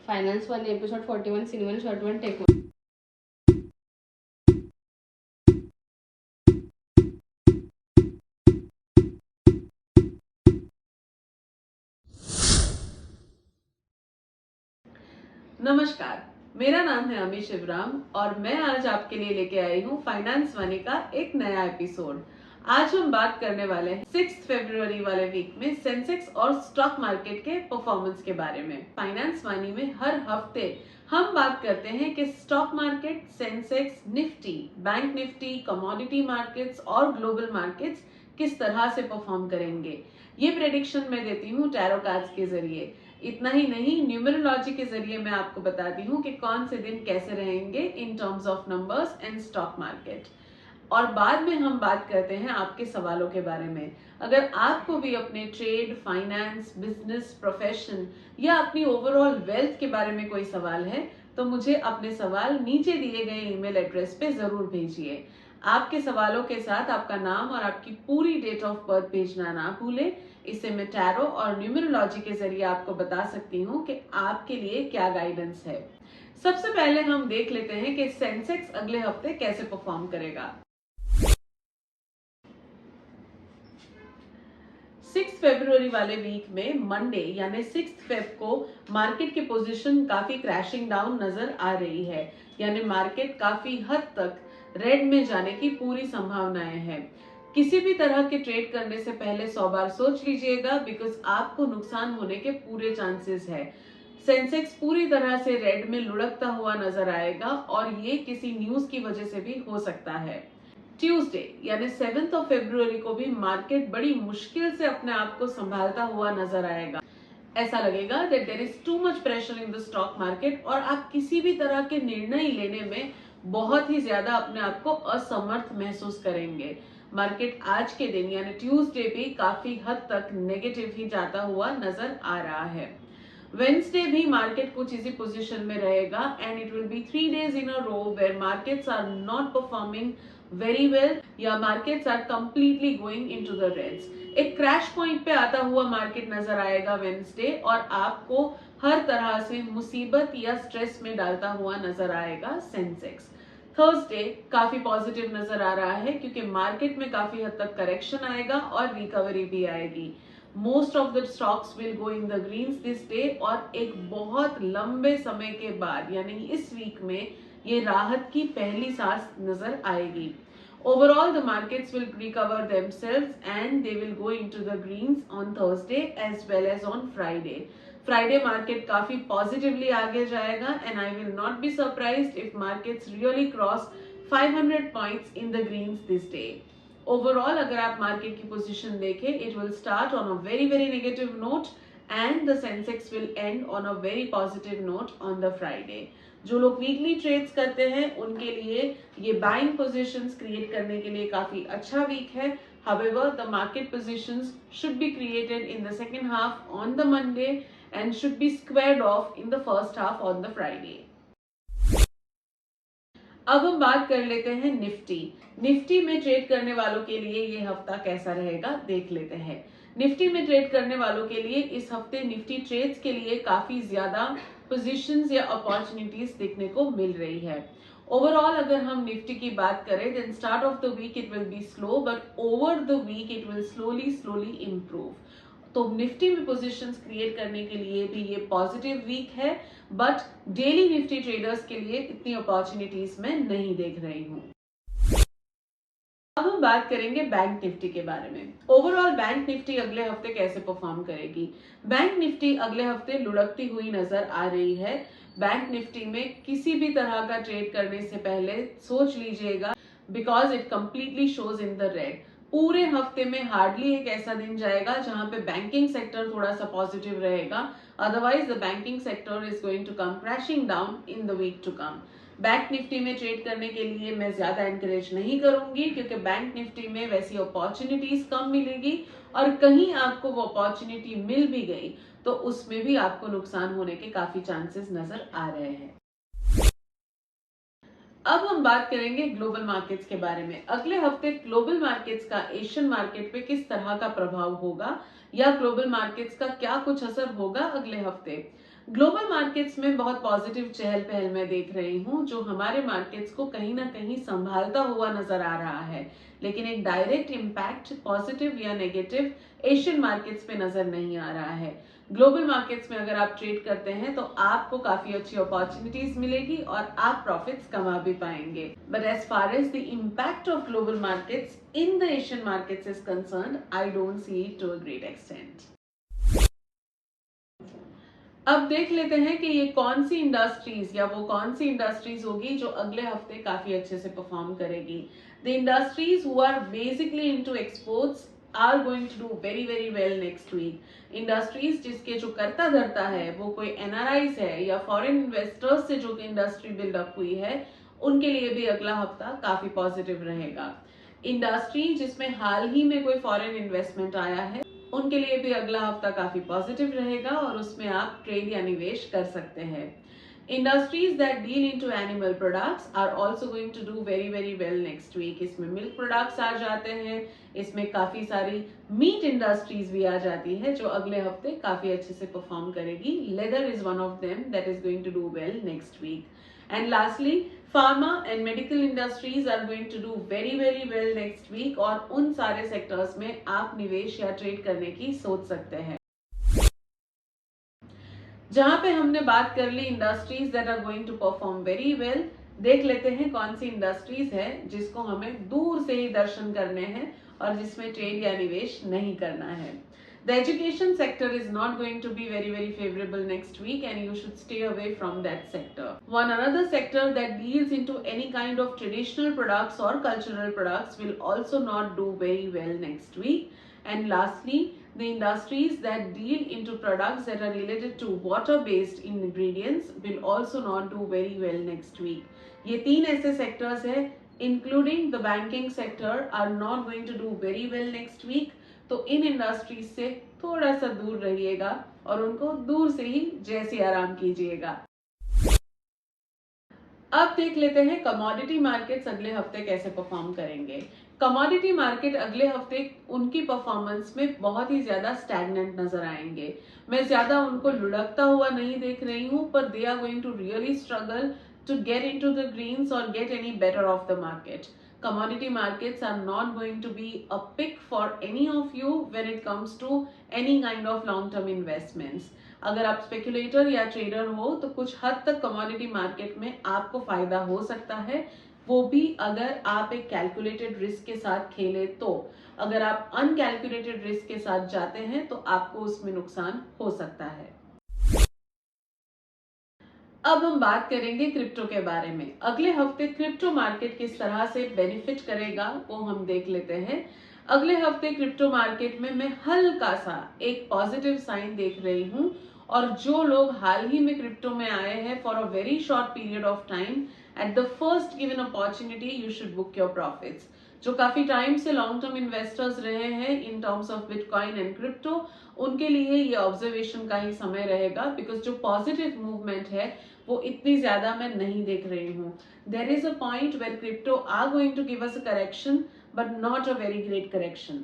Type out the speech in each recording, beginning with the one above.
Finance one episode 41 scene 1 short 1 take 1। नमस्कार, मेरा नाम है अमी शिवराम और मैं आज आपके लिए लेके आई हूँ फाइनेंस वानी का एक नया एपिसोड। आज हम बात करने वाले हैं 6 फरवरी वाले वीक में सेंसेक्स और स्टॉक मार्केट के परफॉर्मेंस के बारे में। फाइनेंस वानी में हर हफ्ते हम बात करते हैं कि stock market, Sensex, Nifty, bank Nifty, commodity markets और ग्लोबल मार्केट्स किस तरह से परफॉर्म करेंगे। ये प्रेडिक्शन मैं देती हूँ टैरो कार्ड्स के जरिए। इतना ही नहीं, न्यूमरोलॉजी के जरिए मैं आपको बताती हूँ कि कौन से दिन कैसे रहेंगे इन terms of numbers and stock market. और बाद में हम बात करते हैं आपके सवालों के बारे में। अगर आपको भी अपने ट्रेड, फाइनेंस, बिजनेस, प्रोफेशन या अपनी ओवरऑल वेल्थ के बारे में कोई सवाल है तो मुझे अपने सवाल नीचे दिए गए ईमेल एड्रेस पे जरूर भेजिए। आपके सवालों के साथ आपका नाम और आपकी पूरी डेट ऑफ बर्थ भेजना ना भूलें। इससे मैं टैरो और न्यूमरोलॉजी के जरिए आपको बता सकती हूँ कि आपके लिए क्या गाइडेंस है। सबसे पहले हम देख लेते हैं कि सेंसेक्स अगले हफ्ते कैसे परफॉर्म करेगा। 6 फरवरी वाले वीक में मंडे यानी 6 फेब को मार्केट की पोजीशन काफी क्रैशिंग डाउन नजर आ रही है, यानी मार्केट काफी हद तक रेड में जाने की पूरी संभावनाएं हैं। किसी भी तरह के ट्रेड करने से पहले 100 बार सोच लीजिएगा, बिकॉज आपको नुकसान होने के पूरे चांसेस है। सेंसेक्स पूरी तरह से रेड में लुढ़कता हुआ नजर आएगा और ये किसी न्यूज की वजह से भी हो सकता है। ट्यूसडे यानी 7 फरवरी को भी मार्केट बड़ी मुश्किल से अपने आप को संभालता हुआ नजर आएगा। ऐसा लगेगा that there is too much pressure in the stock market और आप किसी भी तरह के निर्णय लेने में बहुत ही ज्यादा अपने आप को असमर्थ महसूस करेंगे। मार्केट आज के दिन यानी ट्यूसडे भी काफी हद तक नेगेटिव ही जाता हुआ नजर आ रहा है। वेंसडे भी मार्केट कुछ इसी पोजीशन में रहेगा and it will B 3 days in a row where markets are not performing very well या markets are completely going into the reds. एक क्रैश पॉइंट पे आता हुआ मार्केट नजर आएगा वेंसडे और आपको हर तरह से मुसीबत या स्ट्रेस में डालता हुआ नजर आएगा सेंसेक्स। थर्सडे काफी पॉजिटिव नजर आ रहा है क्योंकि मार्केट में काफी हद तक करेक्शन आएगा और रिकवरी भी आएगी। Most of the stocks will go in the greens this day और एक बहुत लंबे समय के बाद यानी इस वीक में ये राहत की पहली सांस नजर आएगी। Overall, the markets will recover themselves and they will go into the greens on Thursday as well as on Friday. Friday market काफी positively आगे जाएगा and I will not be surprised if markets really cross 500 points in the greens this day. Overall, अगर आप market की position देखें, it will start on a very negative note and the Sensex will end on a very positive note on the Friday. जो लोग weekly trades करते हैं उनके लिए ये बाइंग पोजीशंस क्रिएट करने के लिए काफी अच्छा वीक है। However, the market positions should be created in the second half on the Monday and should be squared off in the first half on the Friday. अब हम बात कर लेते हैं निफ्टी में ट्रेड करने वालों के लिए ये हफ्ता कैसा रहेगा देख लेते हैं। निफ्टी में ट्रेड करने वालों के लिए इस हफ्ते निफ्टी ट्रेड्स के लिए काफी ज्यादा पोजीशंस या अपॉर्चुनिटीज देखने को मिल रही है। ओवरऑल अगर हम निफ्टी की बात करें then start of the week it will be slow but over the week it will slowly improve. तो निफ्टी में पोजीशंस क्रिएट करने के लिए भी ये पॉजिटिव वीक है बट डेली निफ्टी ट्रेडर्स के लिए इतनी अपॉर्चुनिटीज मैं नहीं देख रही हूँ। अब हम बात करेंगे बैंक निफ्टी के बारे में। ओवरऑल बैंक निफ्टी अगले हफ्ते कैसे परफॉर्म करेगी। बैंक निफ्टी अगले हफ्ते लुढ़कती हुई नजर आ रही है। बैंक निफ्टी में किसी भी तरह का ट्रेड करने से पहले सोच लीजिएगा because it completely shows in the red. पूरे हफ्ते में हार्डली एक ऐसा दिन जाएगा जहां पे बैंकिंग सेक्टर थोड़ा सा पॉजिटिव रहेगा, otherwise the banking sector is going to come crashing down in the week to come. Bank Nifty में ट्रेड करने के लिए मैं ज्यादा एनकरेज नहीं करूंगी क्योंकि बैंक निफ्टी में वैसी अपॉर्चुनिटीज कम मिलेगी और कहीं आपको वो अपॉर्चुनिटी मिल भी गई तो उसमें भी आपको नुकसान होने के काफी चांसेस नजर आ रहे हैं। अब हम बात करेंगे ग्लोबल मार्केट्स के बारे में। अगले हफ्ते ग्लोबल मार्केट्स का एशियन मार्केट पे किस तरह का प्रभाव होगा या ग्लोबल मार्केट्स का क्या कुछ असर होगा अगले हफ्ते। ग्लोबल मार्केट्स में बहुत पॉजिटिव चहल पहल मैं देख रही हूँ, जो हमारे मार्केट्स को कहीं ना कहीं संभालता हुआ नजर आ रहा है, लेकिन एक डायरेक्ट इम्पैक्ट पॉजिटिव या नेगेटिव एशियन मार्केट्स पे नजर नहीं आ रहा है। ग्लोबल मार्केट्स में अगर आप ट्रेड करते हैं तो आपको काफी अच्छी अपॉर्चुनिटीज मिलेगी और आप प्रॉफिट्स कमा भी पाएंगे। But as far as the impact of global markets in the Asian markets is concerned, I don't see it to a great extent. अब देख लेते हैं कि ये कौन सी इंडस्ट्रीज या वो कौन सी इंडस्ट्रीज होगी जो अगले हफ्ते काफी अच्छे से परफॉर्म करेगी। The industries who are basically into exports are going to do very very well next week. Industries जिसके जो करता धरता है वो कोई एनआरआईज है या फॉरेन इन्वेस्टर्स से जो इंडस्ट्री बिल्डअप हुई है, उनके लिए भी अगला हफ्ता काफी पॉजिटिव रहेगा। इंडस्ट्री जिसमें हाल ही में कोई फॉरेन इन्वेस्टमेंट आया है, उनके लिए भी अगला हफ्ता काफी पॉजिटिव रहेगा और उसमें आप ट्रेड या निवेश कर सकते हैं। Industries that deal into animal products are also going to do very very well next week. इसमें मिल्क प्रोडक्ट्स आ जाते हैं, इसमें काफी सारी मीट इंडस्ट्रीज भी आ जाती है जो अगले हफ्ते काफी अच्छे से परफॉर्म करेगी। Leather is one of them that is going to do well next week. And lastly, pharma and medical industries are going to do very very well next week और उन सारे सेक्टर्स में आप निवेश या ट्रेड करने की सोच सकते हैं। जहां पे हमने बात कर ली industries that are going to perform very well, देख लेते हैं कौन सी इंडस्ट्रीज है जिसको हमें दूर से ही दर्शन करने हैं और जिसमें ट्रेड या निवेश नहीं करना है। The education sector is not going to be very very favorable next week and you should stay away from that sector. One another sector that deals into any kind of traditional products or cultural products will also not do very well next week. And lastly, the industries that deal into products that are related to water based ingredients will also not do very well next week. ये तीन ऐसे sectors हैं including the banking sector are not going to do very well next week. तो इन industries से थोड़ा सा दूर रहिएगा और उनको दूर से ही जैसे आराम कीजिएगा। अब देख लेते हैं कमोडिटी मार्केट्स अगले हफ्ते कैसे परफॉर्म करेंगे। कमोडिटी मार्केट अगले हफ्ते उनकी परफॉर्मेंस में बहुत ही ज्यादा स्टैग्नेंट नजर आएंगे। मैं ज्यादा उनको लुढ़कता हुआ नहीं देख रही हूँ, पर they are going to really struggle to get into the greens or get any better off the market. Commodity markets are not going to be a pick for any of you when it comes to any kind of long term investments. अगर आप speculator या trader हो तो कुछ हद तक commodity market में आपको फायदा हो सकता है, वो भी अगर आप एक कैलकुलेटेड रिस्क के साथ खेले तो। अगर आप अनकैलकुलेटेड रिस्क के साथ जाते हैं तो आपको उसमें नुकसान हो सकता है। अब हम बात करेंगे क्रिप्टो के बारे में। अगले हफ्ते क्रिप्टो मार्केट किस तरह से बेनिफिट करेगा वो हम देख लेते हैं। अगले हफ्ते क्रिप्टो मार्केट में मैं हल्का सा एक पॉजिटिव साइन देख रही हूं और जो लोग हाल ही में क्रिप्टो में आए हैं for a very short period of time, at the first given opportunity you should book your profits. जो काफी टाइम से लॉन्ग टर्म इन्वेस्टर्स रहे हैं in terms of bitcoin and crypto, उनके लिए ये ऑब्जर्वेशन का ही समय रहेगा, बिकॉज जो पॉजिटिव मूवमेंट है वो इतनी ज्यादा मैं नहीं देख रही हूँ। There is a point where crypto are going to give us a correction but not a very great correction.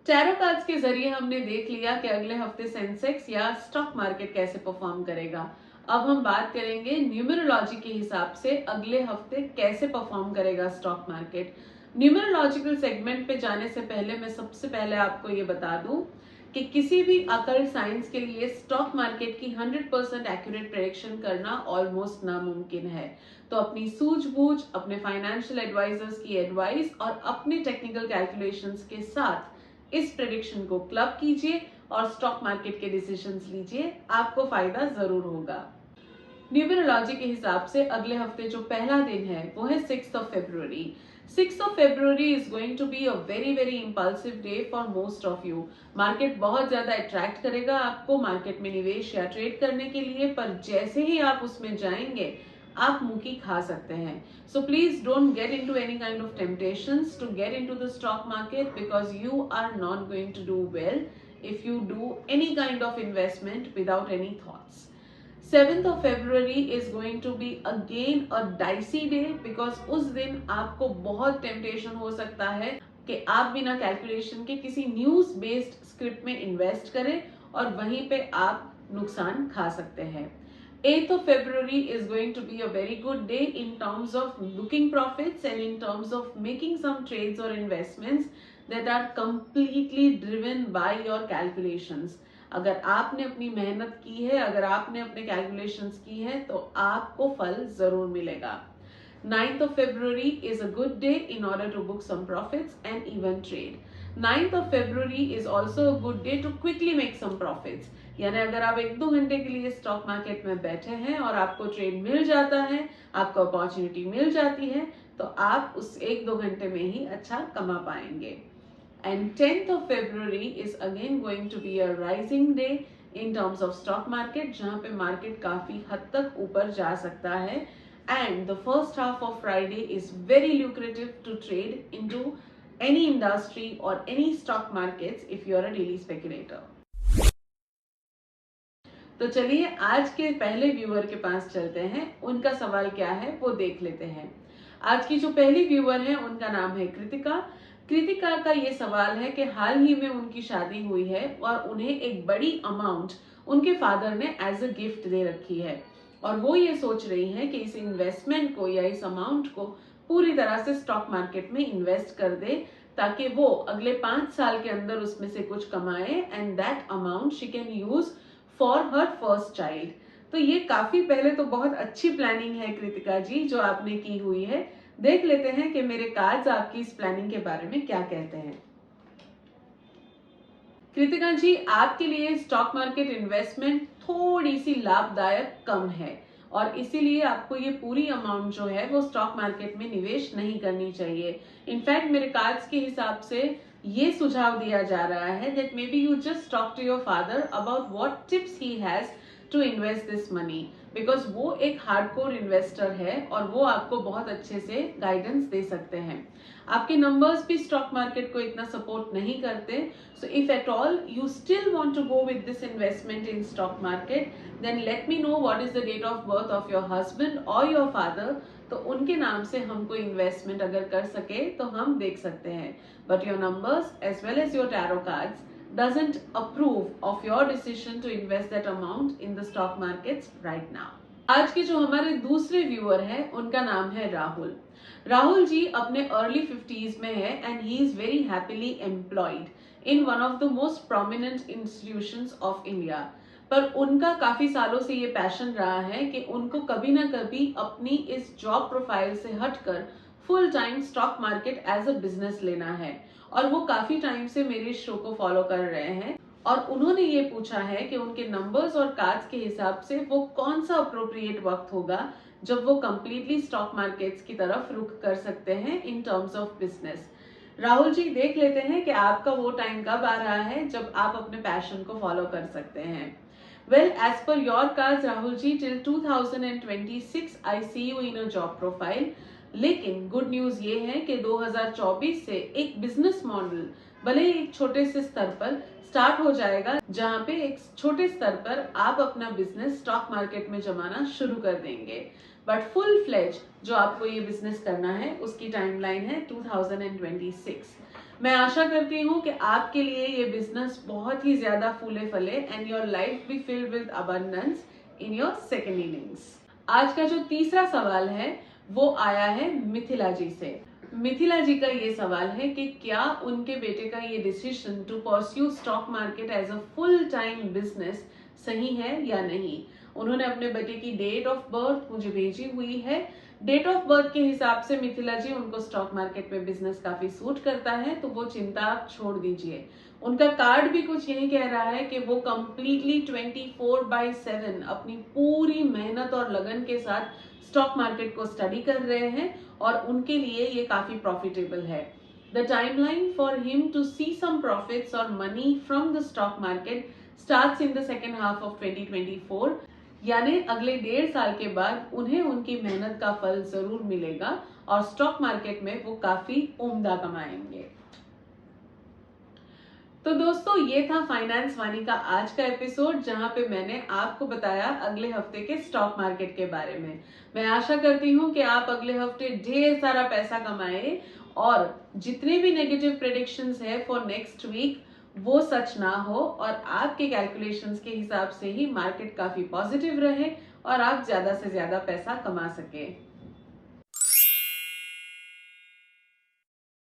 Tarot cards के जरिए हमने देख लिया कि अगले हफ्ते सेंसेक्स या स्टॉक मार्केट कैसे परफॉर्म करेगा। अब हम बात करेंगे न्यूमरोलॉजी के हिसाब से अगले हफ्ते कैसे परफॉर्म करेगा स्टॉक मार्केट। न्यूमरोलॉजिकल सेगमेंट पे जाने से पहले मैं सबसे पहले आपको ये बता दूं कि किसी भी अकल्ट साइंस के लिए स्टॉक मार्केट की 100% एक्यूरेट प्रेडिक्शन करना ऑलमोस्ट नामुमकिन है। तो अपनी सूझबूझ, अपने फाइनेंशियल एडवाइजर्स की एडवाइस और अपने टेक्निकल कैलकुलेशंस के साथ इस प्रेडिक्शन को क्लब कीजिए और स्टॉक मार्केट के डिसीजंस लीजिए, आपको फायदा जरूर होगा। न्यूमरोलॉजी के हिसाब से अगले हफ्ते जो पहला दिन है वो है 6th of February। 6th of February is going to be a very very impulsive day for most of you। Market बहुत ज्यादा अट्रैक्ट करेगा आपको मार्केट में निवेश या ट्रेड करने के लिए, पर जैसे ही आप उसमें जाएंगे आप मुंह खा सकते हैं। So please don't get into any kind of temptations to get into the stock market because you are not going to do well if you do any kind of investment without any thoughts। 7th of February is going to be again a dicey day because उस दिन आपको बहुत temptation हो सकता है कि आप बिना कैलकुलेशन के किसी न्यूज बेस्ड स्क्रिप्ट में इन्वेस्ट करें और वहीं पे आप नुकसान खा सकते हैं। 8th of February is going to be a very good day in terms of booking profits and in terms of making some trades or investments that are completely driven by your calculations. अगर आपने अपनी मेहनत की है, अगर आपने अपने calculations की है, तो आपको फल जरूर मिलेगा। 9th of February is a good day in order to book some profits and even trade. 9th of February is also a good day to quickly make some profits. यानी अगर आप 1-2 घंटे के लिए स्टॉक मार्केट में बैठे हैं और आपको ट्रेड मिल जाता है, आपको अपॉर्चुनिटी मिल जाती है, तो आप उस 1-2 घंटे में ही अच्छा कमा पाएंगे। And 10th of February is again going to be a rising day in terms of stock market, जहाँ पे मार्केट काफी हद तक ऊपर जा सकता है। And the first half of Friday is very lucrative to trade into any industry or any stock markets if you are a daily speculator. तो चलिए आज के पहले व्यूअर के पास चलते हैं, उनका सवाल क्या है वो देख लेते हैं। आज की जो पहली व्यूअर है उनका नाम है कृतिका। कृतिका का ये सवाल है कि हाल ही में उनकी शादी हुई है और उन्हें एक बड़ी अमाउंट उनके फादर ने एज अ गिफ्ट दे रखी है और वो ये सोच रही है कि इस इन्वेस्टमेंट को या इस अमाउंट को पूरी तरह से स्टॉक मार्केट में इन्वेस्ट कर दे ताकि वो अगले 5 साल के अंदर उसमें से कुछ कमाए and that amount she can use for her first child. तो ये काफी पहले तो बहुत अच्छी प्लानिंग है कृतिका जी जो आपने की हुई है। देख लेते हैं कि मेरे कार्ड्स आपकी इस प्लानिंग के बारे में क्या कहते हैं। कृतिका जी, आपके लिए स्टॉक मार्केट इन्वेस्टमेंट थोड़ी सी लाभदायक कम है और इसीलिए आपको ये पूरी अमाउंट जो है वो स्टॉक मार्केट में निवेश नहीं करनी चाहिए। इनफैक्ट मेरे कार्ड्स के हिसाब से ये सुझाव दिया जा रहा है that maybe you just talk to your father about what tips he has to invest this money because वो एक हार्डकोर इन्वेस्टर है और वो आपको बहुत अच्छे से गाइडेंस दे सकते हैं। आपके नंबर्स भी स्टॉक मार्केट को इतना सपोर्ट नहीं करते, so if at all you still want to go with this investment in stock market then let me know what is the date of birth of your husband और your father, तो उनके नाम से हमको investment अगर कर सके तो हम देख सकते हैं। But your numbers as well as your tarot cards doesn't approve of your decision to invest that amount in the stock markets right now. आज के जो हमारे दूसरे व्यूअर हैं उनका नाम है राहुल। राहुल जी अपने अर्ली 50s में है and he is very happily employed in one of the most prominent institutions of India. पर उनका काफी सालों से ये पैशन रहा है कि उनको कभी ना कभी अपनी इस जॉब प्रोफाइल से हटकर full time stock market as a business लेना है और वो काफी टाइम से मेरे शो को फॉलो कर रहे हैं और उन्होंने ये पूछा है कि उनके नंबर्स और कार्ड्स के हिसाब से वो कौन सा अप्रोप्रिएट वक्त होगा जब वो कंप्लीटली स्टॉक मार्केट्स की तरफ रुख कर सकते हैं in terms of business. Rahul ji, देख लेते हैं कि आपका वो टाइम कब आ रहा है जब आप अपने पैशन को फॉलो कर सकते हैं। Well, as per your cards, Rahul ji, till 2026 I see you in a job profile. लेकिन गुड न्यूज ये है कि 2024 से एक बिजनेस मॉडल भले एक छोटे से स्तर पर स्टार्ट हो जाएगा जहां पे एक छोटे स्तर पर आप अपना बिजनेस स्टॉक मार्केट में जमाना शुरू कर देंगे। बट फुल फ्लेज जो आपको ये बिजनेस करना है उसकी टाइमलाइन है 2026। मैं आशा करती हूँ कि आपके लिए ये बिजनेस बहुत ही ज्यादा फूले फले and your life be filled with abundance in your second innings. आज का जो तीसरा सवाल है वो आया है मिथिला जी से। मिथिला जी का ये सवाल है कि क्या उनके बेटे का ये decision to pursue stock market as a full time business सही है या नहीं। उन्होंने अपने बेटे की डेट ऑफ बर्थ मुझे भेजी हुई है। डेट ऑफ बर्थ के हिसाब से मिथिला जी उनको स्टॉक मार्केट में बिजनेस काफी सूट करता है, तो वो चिंता आप छोड़ दीजिए। उनका कार्ड भी कुछ यही कह रहा है कि वो कंप्लीटली 24/7 अपनी पूरी मेहनत और लगन के साथ स्टॉक मार्केट को स्टडी कर रहे हैं और उनके लिए ये काफी प्रॉफिटेबल है। The timeline for him to see some profits और money from the stock market starts in the second half of 2024, यानी अगले 1.5 साल के बाद उन्हें उनकी मेहनत का फल जरूर मिलेगा और स्टॉक मार्केट में वो काफी उम्दा कमाएंगे। तो दोस्तों, ये था फाइनेंस वाणी का आज का एपिसोड जहां पे मैंने आपको बताया अगले हफ्ते के स्टॉक मार्केट के बारे में। मैं आशा करती हूँ कि आप अगले हफ्ते ढेर सारा पैसा कमाए और जितने भी नेगेटिव प्रेडिक्शंस है फॉर नेक्स्ट वीक वो सच ना हो और आपके कैलकुलेशंस के हिसाब से ही मार्केट काफी पॉजिटिव रहे और आप ज्यादा से ज्यादा पैसा कमा सके।